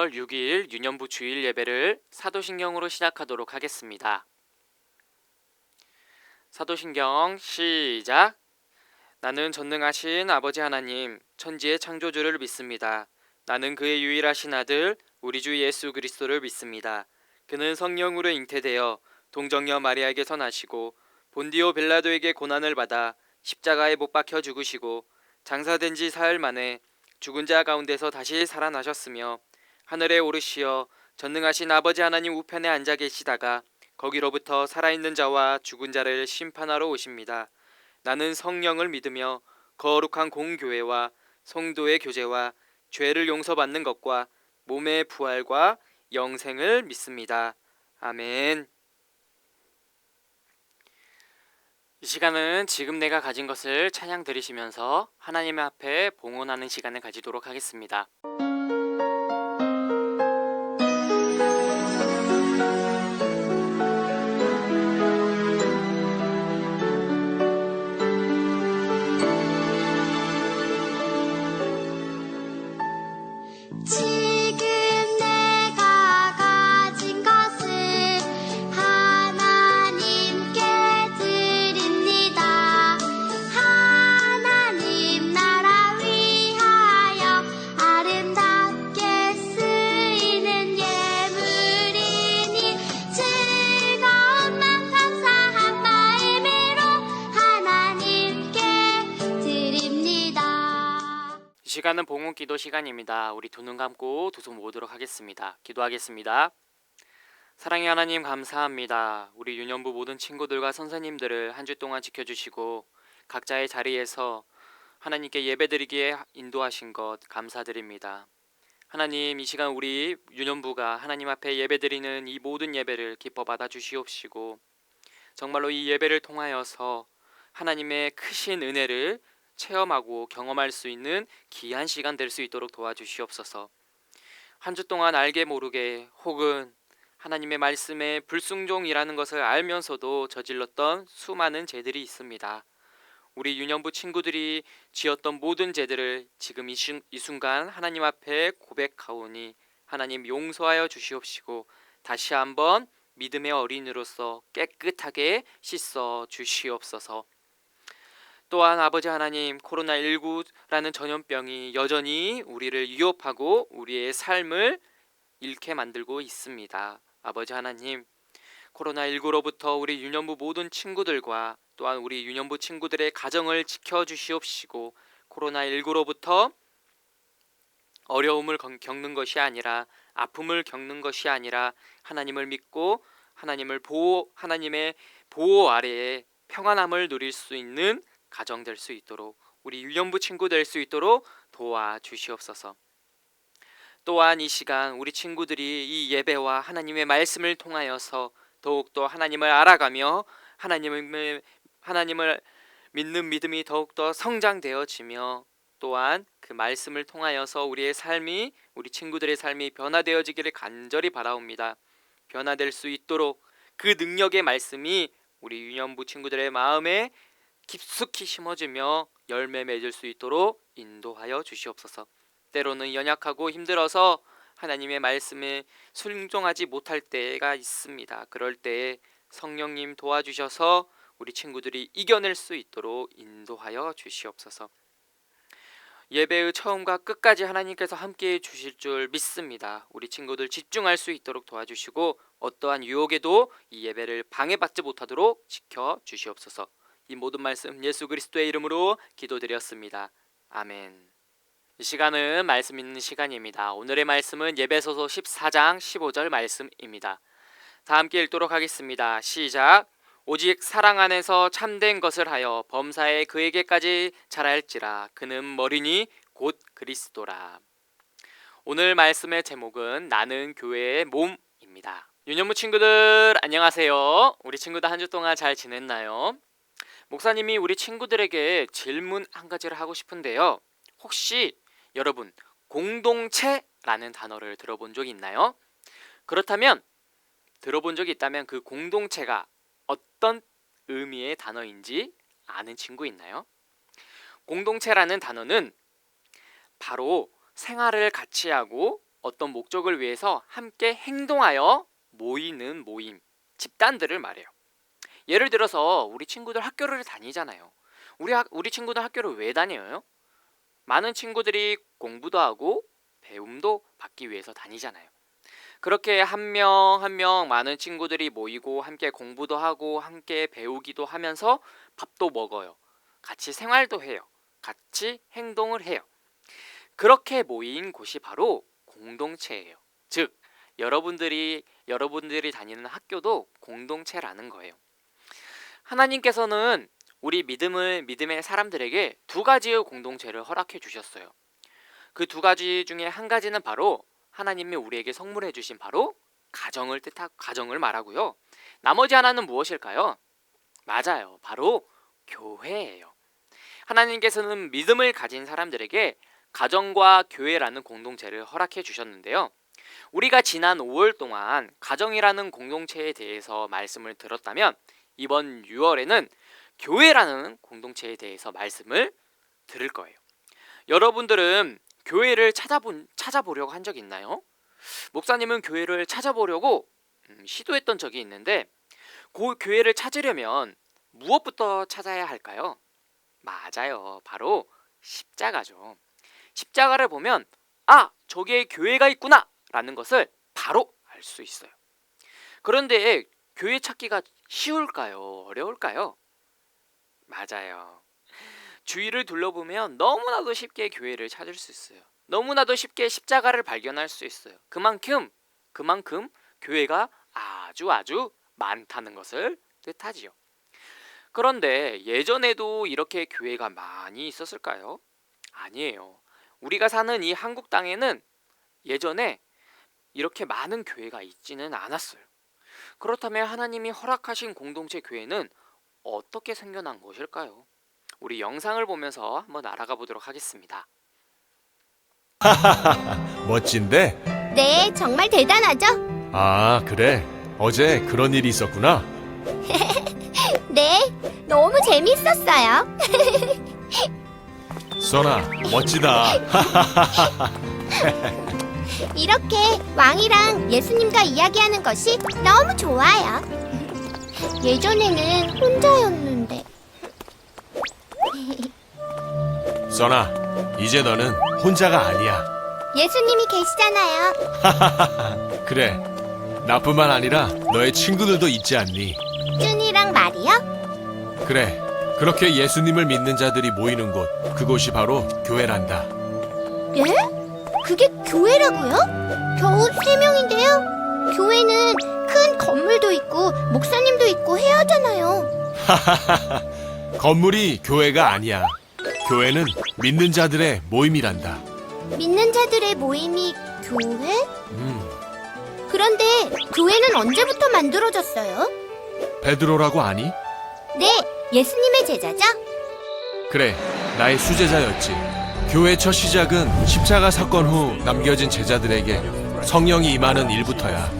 12월 6일 유년부 주일 예배를 사도신경으로 시작하도록 하겠습니다. 사도신경 시작. 나는 전능하신 아버지 하나님, 천지의 창조주를 믿습니다. 나는 그의 유일하신 아들, 우리 주 예수 그리스도를 믿습니다. 그는 성령으로 잉태되어 동정녀 마리아에게서 나시고 본디오 빌라도에게 고난을 받아 십자가에 못 박혀 죽으시고 장사된 지 사흘 만에 죽은 자 가운데서 다시 살아나셨으며 하늘에 오르시어 전능하신 아버지 하나님 우편에 앉아 계시다가 거기로부터 살아있는 자와 죽은 자를 심판하러 오십니다. 나는 성령을 믿으며 거룩한 공교회와 성도의 교제와 죄를 용서받는 것과 몸의 부활과 영생을 믿습니다. 아멘. 이 시간은 지금 내가 가진 것을 찬양 드리시면서 하나님의 앞에 봉헌하는 시간을 가지도록 하겠습니다. 지금 내가 가진 것을 하나님께 드립니다. 하나님 나라 위하여 아름답게 쓰이는 예물이니 즐거운 맘 감사한 마음으로 하나님께 드립니다. 이 시간은 봉헌 기도 시간입니다. 우리 두 눈 감고 두 손 모으도록 하겠습니다. 기도하겠습니다. 사랑의 하나님 감사합니다. 우리 유년부 모든 친구들과 선생님들을 한 주 동안 지켜주시고 각자의 자리에서 하나님께 예배드리기에 인도하신 것 감사드립니다. 하나님, 이 시간 우리 유년부가 하나님 앞에 예배드리는 이 모든 예배를 기뻐 받아 주시옵시고 정말로 이 예배를 통하여서 하나님의 크신 은혜를 체험하고 경험할 수 있는 귀한 시간 될 수 있도록 도와주시옵소서. 한 주 동안 알게 모르게 혹은 하나님의 말씀에 불순종이라는 것을 알면서도 저질렀던 수많은 죄들이 있습니다. 우리 유년부 친구들이 지었던 모든 죄들을 지금 이 순간 하나님 앞에 고백하오니 하나님 용서하여 주시옵시고 다시 한번 믿음의 어린이로서 깨끗하게 씻어 주시옵소서. 또한 아버지 하나님, 코로나19라는 전염병이 여전히 우리를 위협하고 우리의 삶을 잃게 만들고 있습니다. 아버지 하나님, 코로나19로부터 우리 유년부 모든 친구들과 또한 우리 유년부 친구들의 가정을 지켜주시옵시고 코로나19로부터 어려움을 겪는 것이 아니라 아픔을 겪는 것이 아니라 하나님을 믿고 하나님의 보호 아래에 평안함을 누릴 수 있는 가정 될 수 있도록 우리 유년부 친구 될 수 있도록 도와주시옵소서. 또한 이 시간 우리 친구들이 이 예배와 하나님의 말씀을 통하여서 더욱더 하나님을 알아가며 하나님을 믿는 믿음이 더욱더 성장되어지며 또한 그 말씀을 통하여서 우리 친구들의 삶이 변화되어지기를 간절히 바라옵니다. 변화될 수 있도록 그 능력의 말씀이 우리 유년부 친구들의 마음에 깊숙이 심어지며 열매 맺을 수 있도록 인도하여 주시옵소서. 때로는 연약하고 힘들어서 하나님의 말씀에 순종하지 못할 때가 있습니다. 그럴 때에 성령님 도와주셔서 우리 친구들이 이겨낼 수 있도록 인도하여 주시옵소서. 예배의 처음과 끝까지 하나님께서 함께해 주실 줄 믿습니다. 우리 친구들 집중할 수 있도록 도와주시고 어떠한 유혹에도 이 예배를 방해받지 못하도록 지켜주시옵소서. 이 모든 말씀 예수 그리스도의 이름으로 기도드렸습니다. 아멘. 이 시간은 말씀 있는 시간입니다. 오늘의 말씀은 예배소서 14장 15절 말씀입니다. 다 함께 읽도록 하겠습니다. 시작. 오직 사랑 안에서 참된 것을 하여 범사에 그에게까지 자랄지라. 그는 머리니 곧 그리스도라. 오늘 말씀의 제목은 나는 교회의 몸입니다. 유년부 친구들 안녕하세요. 우리 친구들 한 주 동안 잘 지냈나요? 목사님이 우리 친구들에게 질문 한 가지를 하고 싶은데요. 혹시 여러분 공동체라는 단어를 들어본 적 있나요? 그렇다면 들어본 적이 있다면 그 공동체가 어떤 의미의 단어인지 아는 친구 있나요? 공동체라는 단어는 바로 생활을 같이 하고 어떤 목적을 위해서 함께 행동하여 모이는 모임, 집단들을 말해요. 예를 들어서 우리 친구들 학교를 다니잖아요. 우리 친구들 학교를 왜 다녀요? 많은 친구들이 공부도 하고 배움도 받기 위해서 다니잖아요. 그렇게 한 명 한 명 많은 친구들이 모이고 함께 공부도 하고 함께 배우기도 하면서 밥도 먹어요. 같이 생활도 해요. 같이 행동을 해요. 그렇게 모인 곳이 바로 공동체예요. 즉, 여러분들이 다니는 학교도 공동체라는 거예요. 하나님께서는 우리 믿음의 사람들에게 두 가지의 공동체를 허락해 주셨어요. 그 두 가지 중에 한 가지는 바로 하나님이 우리에게 선물해 주신 바로 가정을 말하고요. 나머지 하나는 무엇일까요? 맞아요. 바로 교회예요. 하나님께서는 믿음을 가진 사람들에게 가정과 교회라는 공동체를 허락해 주셨는데요. 우리가 지난 5월 동안 가정이라는 공동체에 대해서 말씀을 들었다면 이번 6월에는 교회라는 공동체에 대해서 말씀을 들을 거예요. 여러분들은 교회를 찾아보려고 한 적 있나요? 목사님은 교회를 찾아보려고 시도했던 적이 있는데 그 교회를 찾으려면 무엇부터 찾아야 할까요? 맞아요. 바로 십자가죠. 십자가를 보면 저기에 교회가 있구나 라는 것을 바로 알 수 있어요. 그런데 교회 찾기가 쉬울까요? 어려울까요? 맞아요. 주위를 둘러보면 너무나도 쉽게 교회를 찾을 수 있어요. 너무나도 쉽게 십자가를 발견할 수 있어요. 그만큼 교회가 아주 많다는 것을 뜻하지요. 그런데 예전에도 이렇게 교회가 많이 있었을까요? 아니에요. 우리가 사는 이 한국 땅에는 예전에 이렇게 많은 교회가 있지는 않았어요. 그렇다면 하나님이 허락하신 공동체 교회는 어떻게 생겨난 것일까요? 우리 영상을 보면서 한번 알아가 보도록 하겠습니다. 멋진데? 네, 정말 대단하죠? 아, 그래. 어제 그런 일이 있었구나. 네, 너무 재밌었어요. 써나, 멋지다. 이렇게 왕이랑 예수님과 이야기하는 것이 너무 좋아요. 예전에는 혼자였는데. 써나, 이제 너는 혼자가 아니야. 예수님이 계시잖아요. 그래. 나뿐만 아니라 너의 친구들도 있지 않니? 준이랑 말이요? 그래. 그렇게 예수님을 믿는 자들이 모이는 곳, 그곳이 바로 교회란다. 예? 그게 교회라고요? 겨우 3명인데요. 교회는 큰 건물도 있고 목사님도 있고 해야 하잖아요. 건물이 교회가 아니야. 교회는 믿는 자들의 모임이란다. 믿는 자들의 모임이 교회? 음, 그런데 교회는 언제부터 만들어졌어요? 베드로라고 아니? 네, 예수님의 제자죠? 그래, 나의 수제자였지. 교회 첫 시작은 십자가 사건 후 남겨진 제자들에게 성령이 임하는 일부터야.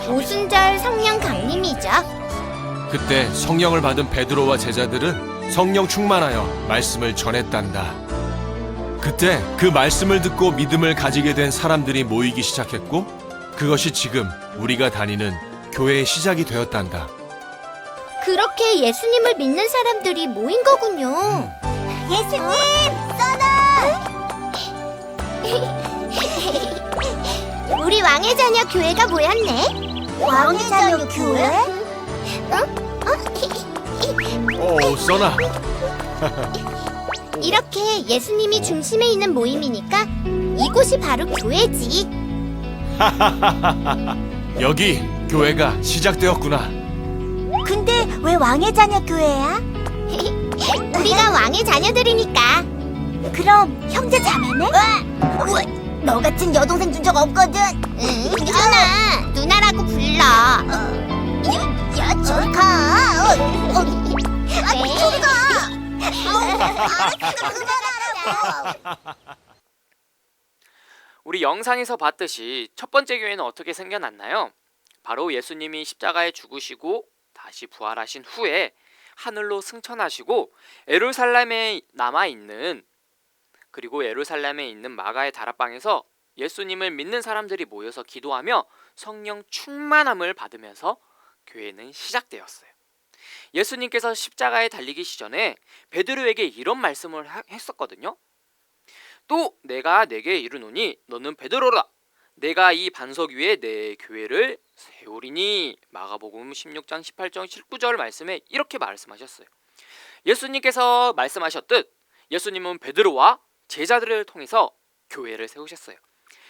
오순절 성령 강림이죠. 그때 성령을 받은 베드로와 제자들은 성령 충만하여 말씀을 전했단다. 그때 그 말씀을 듣고 믿음을 가지게 된 사람들이 모이기 시작했고, 그것이 지금 우리가 다니는 교회의 시작이 되었단다. 그렇게 예수님을 믿는 사람들이 모인 거군요. 예수님, 써라! 우리 왕의 자녀 교회가 모였네. 왕의 자녀 교회? 써나. 이렇게 예수님이 중심에 있는 모임이니까 이곳이 바로 교회지. 여기 교회가 시작되었구나. 근데 왜 왕의 자녀 교회야? 우리가 왕의 자녀들이니까. 그럼 형제 자매네? 너 같은 여동생 준 적 없거든. 누나, 누나라고 불러. 야, 저리 가. 왜? 저리 가. 우리 영상에서 봤듯이 첫 번째 교회는 어떻게 생겨났나요? 바로 예수님이 십자가에 죽으시고 다시 부활하신 후에 하늘로 승천하시고 예루살렘에 있는 마가의 다락방에서 예수님을 믿는 사람들이 모여서 기도하며 성령 충만함을 받으면서 교회는 시작되었어요. 예수님께서 십자가에 달리기 전에 베드로에게 이런 말씀을 했었거든요. 또 내가 내게 이르노니 너는 베드로라. 내가 이 반석 위에 내 교회를 세우리니. 마가복음 16장 18절 19절 말씀에 이렇게 말씀하셨어요. 예수님께서 말씀하셨듯 예수님은 베드로와 제자들을 통해서 교회를 세우셨어요.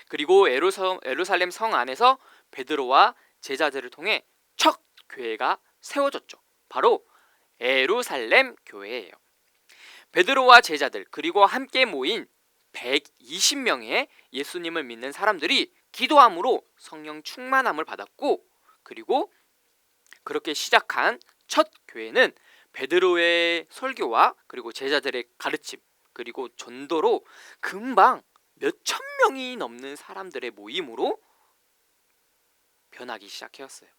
그리고 예루살렘 성 안에서 베드로와 제자들을 통해 첫 교회가 세워졌죠. 바로 예루살렘 교회예요. 베드로와 제자들 그리고 함께 모인 120명의 예수님을 믿는 사람들이 기도함으로 성령 충만함을 받았고, 그리고 그렇게 시작한 첫 교회는 베드로의 설교와 그리고 제자들의 가르침 그리고 전도로 금방 몇천 명이 넘는 사람들의 모임으로 변하기 시작했어요.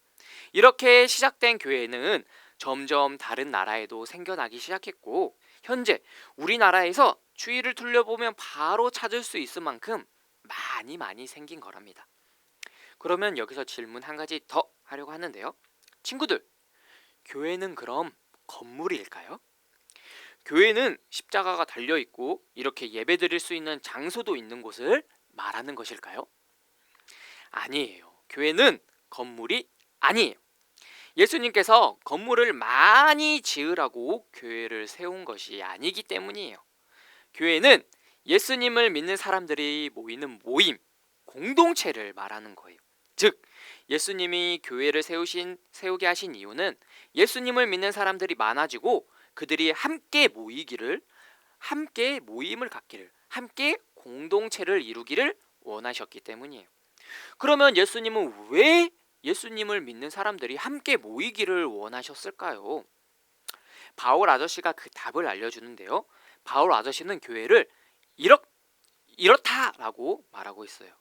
이렇게 시작된 교회는 점점 다른 나라에도 생겨나기 시작했고, 현재 우리나라에서 주위를 둘러보면 바로 찾을 수 있을 만큼 많이 생긴 거랍니다. 그러면 여기서 질문 한 가지 더 하려고 하는데요. 친구들, 교회는 그럼 건물일까요? 교회는 십자가가 달려있고 이렇게 예배드릴 수 있는 장소도 있는 곳을 말하는 것일까요? 아니에요. 교회는 건물이 아니에요. 예수님께서 건물을 많이 지으라고 교회를 세운 것이 아니기 때문이에요. 교회는 예수님을 믿는 사람들이 모이는 모임, 공동체를 말하는 거예요. 즉, 예수님이 교회를 세우게 하신 이유는 예수님을 믿는 사람들이 많아지고 그들이 함께 모이기를, 함께 모임을 갖기를, 함께 공동체를 이루기를 원하셨기 때문이에요. 그러면 예수님은 왜 예수님을 믿는 사람들이 함께 모이기를 원하셨을까요? 바울 아저씨가 그 답을 알려주는데요. 바울 아저씨는 교회를 이렇다라고 말하고 있어요.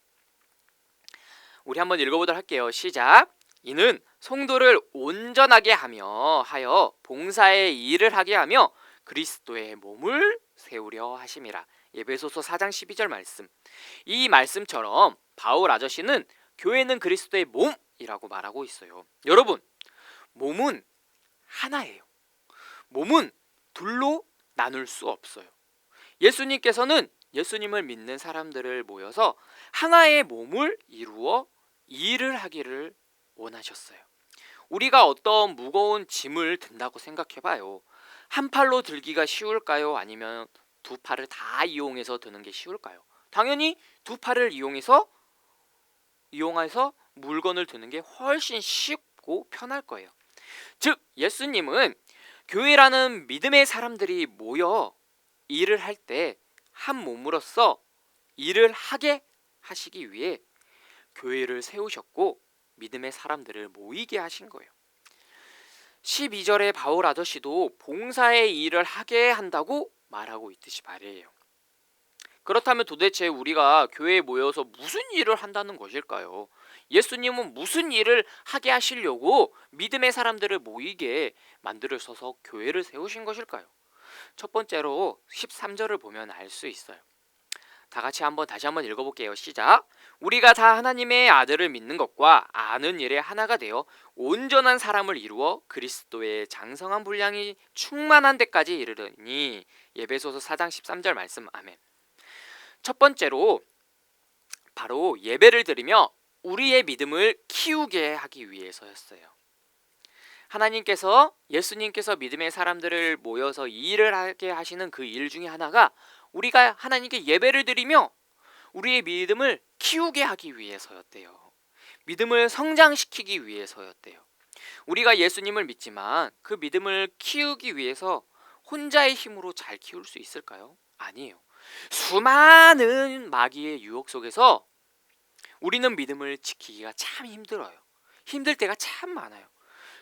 우리 한번 읽어보도록 할게요. 시작. 이는 성도를 온전하게 하여 봉사의 일을 하게 하며 그리스도의 몸을 세우려 하심이라. 에베소서 4장 12절 말씀. 이 말씀처럼 바울 아저씨는 교회는 그리스도의 몸이라고 말하고 있어요. 여러분, 몸은 하나예요. 몸은 둘로 나눌 수 없어요. 예수님께서는 예수님을 믿는 사람들을 모여서 하나의 몸을 이루어 일을 하기를 원하셨어요. 우리가 어떤 무거운 짐을 든다고 생각해봐요. 한 팔로 들기가 쉬울까요? 아니면 두 팔을 다 이용해서 드는 게 쉬울까요? 당연히 두 팔을 이용해서 물건을 드는 게 훨씬 쉽고 편할 거예요. 즉, 예수님은 교회라는 믿음의 사람들이 모여 일을 할 때 한 몸으로서 일을 하게 하시기 위해 교회를 세우셨고 믿음의 사람들을 모이게 하신 거예요. 12절에 바울 아저씨도 봉사의 일을 하게 한다고 말하고 있듯이 말이에요. 그렇다면 도대체 우리가 교회에 모여서 무슨 일을 한다는 것일까요? 예수님은 무슨 일을 하게 하시려고 믿음의 사람들을 모이게 만들어서 교회를 세우신 것일까요? 첫 번째로 13절을 보면 알 수 있어요. 다시 한번 읽어볼게요. 시작. 우리가 다 하나님의 아들을 믿는 것과 아는 일에 하나가 되어 온전한 사람을 이루어 그리스도의 장성한 분량이 충만한 데까지 이르르니. 에베소서 4장 13절 말씀. 아멘. 첫 번째로 바로 예배를 드리며 우리의 믿음을 키우게 하기 위해서였어요. 예수님께서 믿음의 사람들을 모여서 일을 하게 하시는 그 일 중에 하나가 우리가 하나님께 예배를 드리며 우리의 믿음을 키우게 하기 위해서였대요. 믿음을 성장시키기 위해서였대요. 우리가 예수님을 믿지만 그 믿음을 키우기 위해서 혼자의 힘으로 잘 키울 수 있을까요? 아니에요. 수많은 마귀의 유혹 속에서 우리는 믿음을 지키기가 참 힘들어요. 힘들 때가 참 많아요.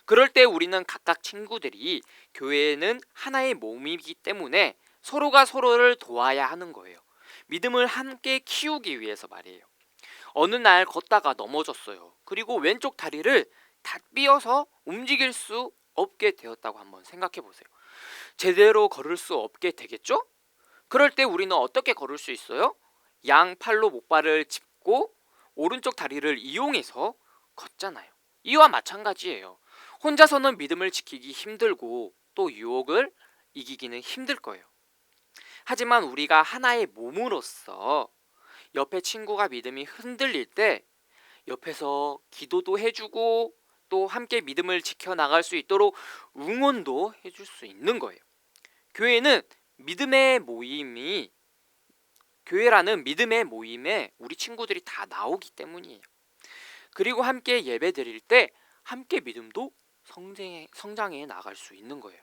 그럴 때 우리는 각각 친구들이 교회는 하나의 몸이기 때문에 서로가 서로를 도와야 하는 거예요. 믿음을 함께 키우기 위해서 말이에요. 어느 날 걷다가 넘어졌어요. 그리고 왼쪽 다리를 다 삐어서 움직일 수 없게 되었다고 한번 생각해 보세요. 제대로 걸을 수 없게 되겠죠? 그럴 때 우리는 어떻게 걸을 수 있어요? 양팔로 목발을 잡고 오른쪽 다리를 이용해서 걷잖아요. 이와 마찬가지예요. 혼자서는 믿음을 지키기 힘들고 또 유혹을 이기기는 힘들 거예요. 하지만 우리가 하나의 몸으로서 옆에 친구가 믿음이 흔들릴 때 옆에서 기도도 해주고 또 함께 믿음을 지켜나갈 수 있도록 응원도 해줄 수 있는 거예요. 교회는 교회라는 믿음의 모임에 우리 친구들이 다 나오기 때문이에요. 그리고 함께 예배 드릴 때 함께 믿음도 성장해 나갈 수 있는 거예요.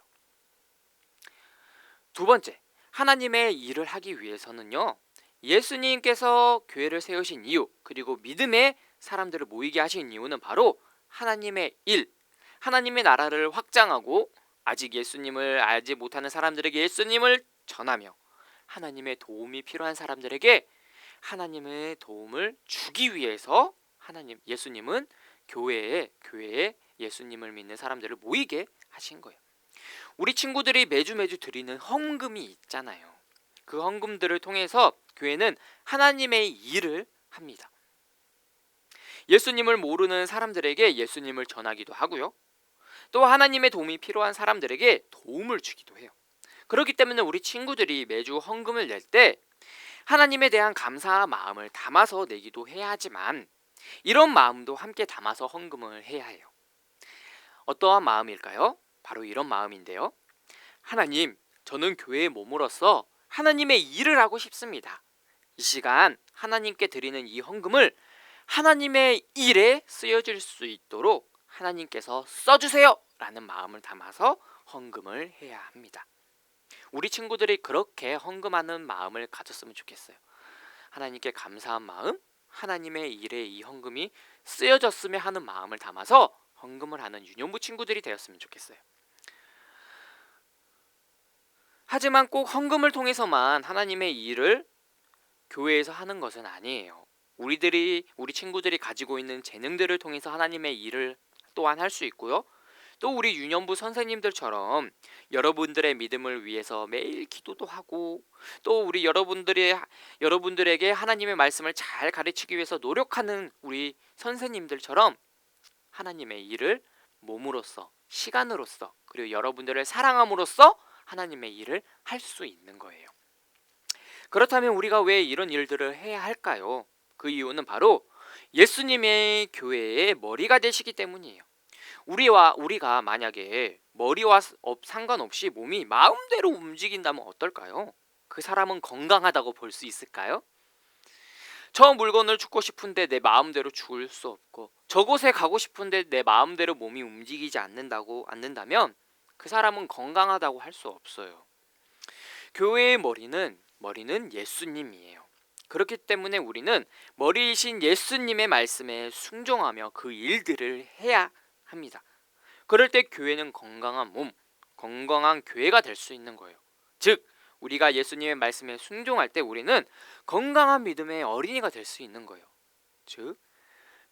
두 번째, 하나님의 일을 하기 위해서는요, 예수님께서 교회를 세우신 이유, 그리고 믿음의 사람들을 모이게 하신 이유는 바로 하나님의 일, 하나님의 나라를 확장하고 아직 예수님을 알지 못하는 사람들에게 예수님을 전하며 하나님의 도움이 필요한 사람들에게 하나님의 도움을 주기 위해서 예수님은 교회에 예수님을 믿는 사람들을 모이게 하신 거예요. 우리 친구들이 매주 드리는 헌금이 있잖아요. 그 헌금들을 통해서 교회는 하나님의 일을 합니다. 예수님을 모르는 사람들에게 예수님을 전하기도 하고요. 또 하나님의 도움이 필요한 사람들에게 도움을 주기도 해요. 그렇기 때문에 우리 친구들이 매주 헌금을 낼 때 하나님에 대한 감사한 마음을 담아서 내기도 해야 하지만 이런 마음도 함께 담아서 헌금을 해야 해요. 어떠한 마음일까요? 바로 이런 마음인데요. 하나님, 저는 교회의 몸으로서 하나님의 일을 하고 싶습니다. 이 시간 하나님께 드리는 이 헌금을 하나님의 일에 쓰여질 수 있도록 하나님께서 써주세요! 라는 마음을 담아서 헌금을 해야 합니다. 우리 친구들이 그렇게 헌금하는 마음을 가졌으면 좋겠어요. 하나님께 감사한 마음, 하나님의 일에 이 헌금이 쓰여졌으면 하는 마음을 담아서 헌금을 하는 유년부 친구들이 되었으면 좋겠어요. 하지만 꼭 헌금을 통해서만 하나님의 일을 교회에서 하는 것은 아니에요. 우리 친구들이 가지고 있는 재능들을 통해서 하나님의 일을 또한 할 수 있고요. 또 우리 유년부 선생님들처럼 여러분들의 믿음을 위해서 매일 기도도 하고 또 우리 여러분들에게 하나님의 말씀을 잘 가르치기 위해서 노력하는 우리 선생님들처럼 하나님의 일을 몸으로써, 시간으로써, 그리고 여러분들을 사랑함으로써 하나님의 일을 할 수 있는 거예요. 그렇다면 우리가 왜 이런 일들을 해야 할까요? 그 이유는 바로 예수님의 교회의 머리가 되시기 때문이에요. 우리가 만약에 머리와 상관없이 몸이 마음대로 움직인다면 어떨까요? 그 사람은 건강하다고 볼 수 있을까요? 저 물건을 줍고 싶은데 내 마음대로 줄 수 없고 저곳에 가고 싶은데 내 마음대로 몸이 움직이지 않는다면 그 사람은 건강하다고 할 수 없어요. 교회의 머리는 예수님이에요. 그렇기 때문에 우리는 머리이신 예수님의 말씀에 순종하며 그 일들을 해야 합니다. 그럴 때 교회는 건강한 몸, 건강한 교회가 될 수 있는 거예요. 즉 우리가 예수님의 말씀에 순종할 때 우리는 건강한 믿음의 어린이가 될 수 있는 거예요. 즉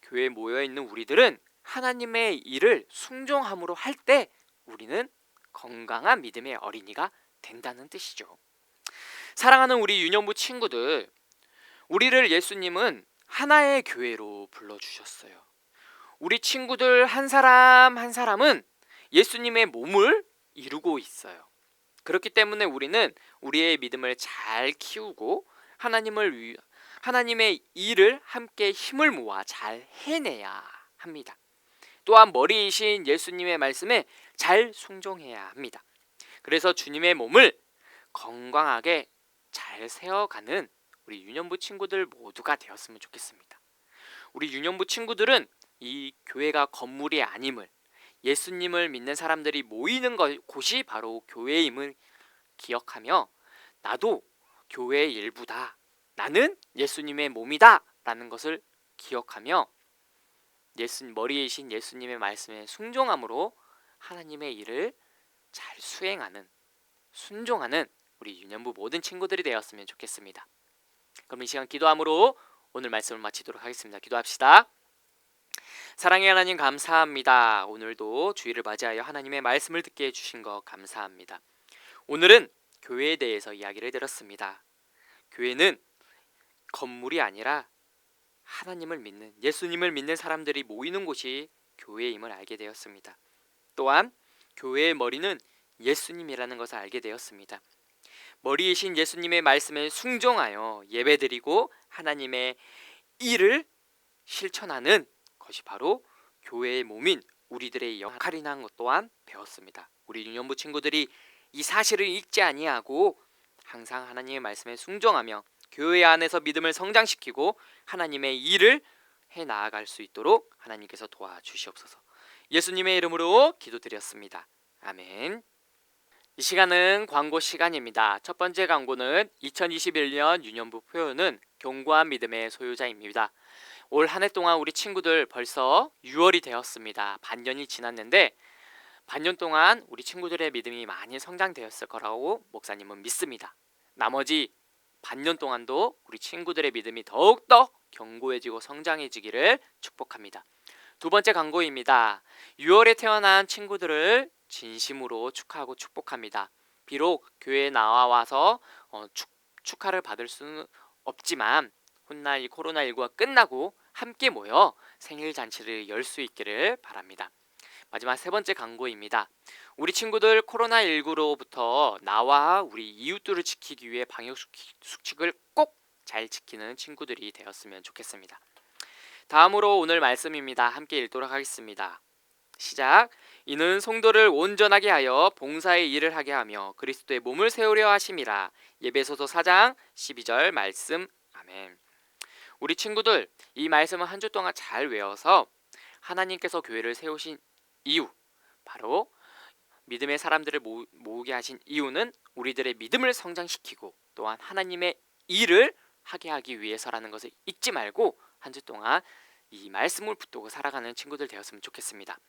교회에 모여있는 우리들은 하나님의 일을 순종함으로 할 때 우리는 건강한 믿음의 어린이가 된다는 뜻이죠. 사랑하는 우리 유년부 친구들, 우리를 예수님은 하나의 교회로 불러주셨어요. 우리 친구들 한 사람 한 사람은 예수님의 몸을 이루고 있어요. 그렇기 때문에 우리는 우리의 믿음을 잘 키우고 하나님의 일을 함께 힘을 모아 잘 해내야 합니다. 또한 머리이신 예수님의 말씀에 잘 순종해야 합니다. 그래서 주님의 몸을 건강하게 잘 세워가는 우리 유년부 친구들 모두가 되었으면 좋겠습니다. 우리 유년부 친구들은 이 교회가 건물이 아님을, 예수님을 믿는 사람들이 모이는 곳이 바로 교회임을 기억하며 나도 교회의 일부다, 나는 예수님의 몸이다 라는 것을 기억하며 머리이신 예수님의 말씀에 순종함으로 하나님의 일을 잘 순종하는 우리 유년부 모든 친구들이 되었으면 좋겠습니다. 그럼 이 시간 기도함으로 오늘 말씀을 마치도록 하겠습니다. 기도합시다. 사랑의 하나님 감사합니다. 오늘도 주일을 맞이하여 하나님의 말씀을 듣게 해주신 것 감사합니다. 오늘은 교회에 대해서 이야기를 들었습니다. 교회는 건물이 아니라 하나님을 믿는, 예수님을 믿는 사람들이 모이는 곳이 교회임을 알게 되었습니다. 또한 교회의 머리는 예수님이라는 것을 알게 되었습니다. 머리이신 예수님의 말씀에 순종하여 예배드리고 하나님의 일을 실천하는 것이 바로 교회의 몸인 우리들의 역할이라는 것 또한 배웠습니다. 우리 유년부 친구들이 이 사실을 잊지 아니하고 항상 하나님의 말씀에 순종하며 교회 안에서 믿음을 성장시키고 하나님의 일을 해 나아갈 수 있도록 하나님께서 도와주시옵소서. 예수님의 이름으로 기도드렸습니다. 아멘. 이 시간은 광고 시간입니다. 첫 번째 광고는 2021년 유년부 표현은 견고한 믿음의 소유자입니다. 올 한 해 동안 우리 친구들 벌써 6월이 되었습니다. 반년이 지났는데 반년 동안 우리 친구들의 믿음이 많이 성장되었을 거라고 목사님은 믿습니다. 나머지 반년 동안도 우리 친구들의 믿음이 더욱더 견고해지고 성장해지기를 축복합니다. 두 번째 광고입니다. 6월에 태어난 친구들을 진심으로 축하하고 축복합니다. 비록 교회에 나와서 축하를 받을 수는 없지만 훗날 이 코로나19가 끝나고 함께 모여 생일 잔치를 열 수 있기를 바랍니다. 마지막 세 번째 광고입니다. 우리 친구들 코로나19로부터 나와 우리 이웃들을 지키기 위해 방역 수칙을 꼭 잘 지키는 친구들이 되었으면 좋겠습니다. 다음으로 오늘 말씀입니다. 함께 읽도록 하겠습니다. 시작. 이는 성도를 온전하게 하여 봉사의 일을 하게 하며 그리스도의 몸을 세우려 하심이라. 에베소서 4장 12절 말씀. 아멘. 우리 친구들 이 말씀을 한 주 동안 잘 외워서 하나님께서 교회를 세우신 이유, 바로 믿음의 사람들을 모으게 하신 이유는 우리들의 믿음을 성장시키고 또한 하나님의 일을 하게 하기 위해서라는 것을 잊지 말고 한 주 동안 이 말씀을 붙들고 살아가는 친구들 되었으면 좋겠습니다.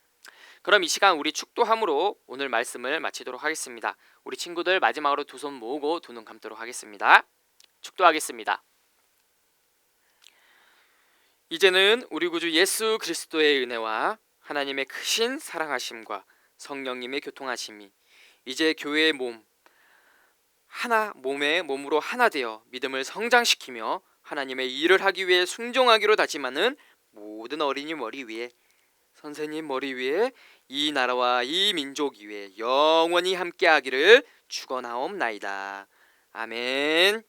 그럼 이 시간 우리 축도함으로 오늘 말씀을 마치도록 하겠습니다. 우리 친구들 마지막으로 두 손 모으고 두 눈 감도록 하겠습니다. 축도하겠습니다. 이제는 우리 구주 예수 그리스도의 은혜와 하나님의 크신 사랑하심과 성령님의 교통하심이 이제 교회의 몸으로 하나 되어 믿음을 성장시키며 하나님의 일을 하기 위해 순종하기로 다짐하는 모든 어린이 머리 위에, 선생님 머리 위에, 이 나라와 이 민족 위에 영원히 함께하기를 축원하옵나이다. 아멘.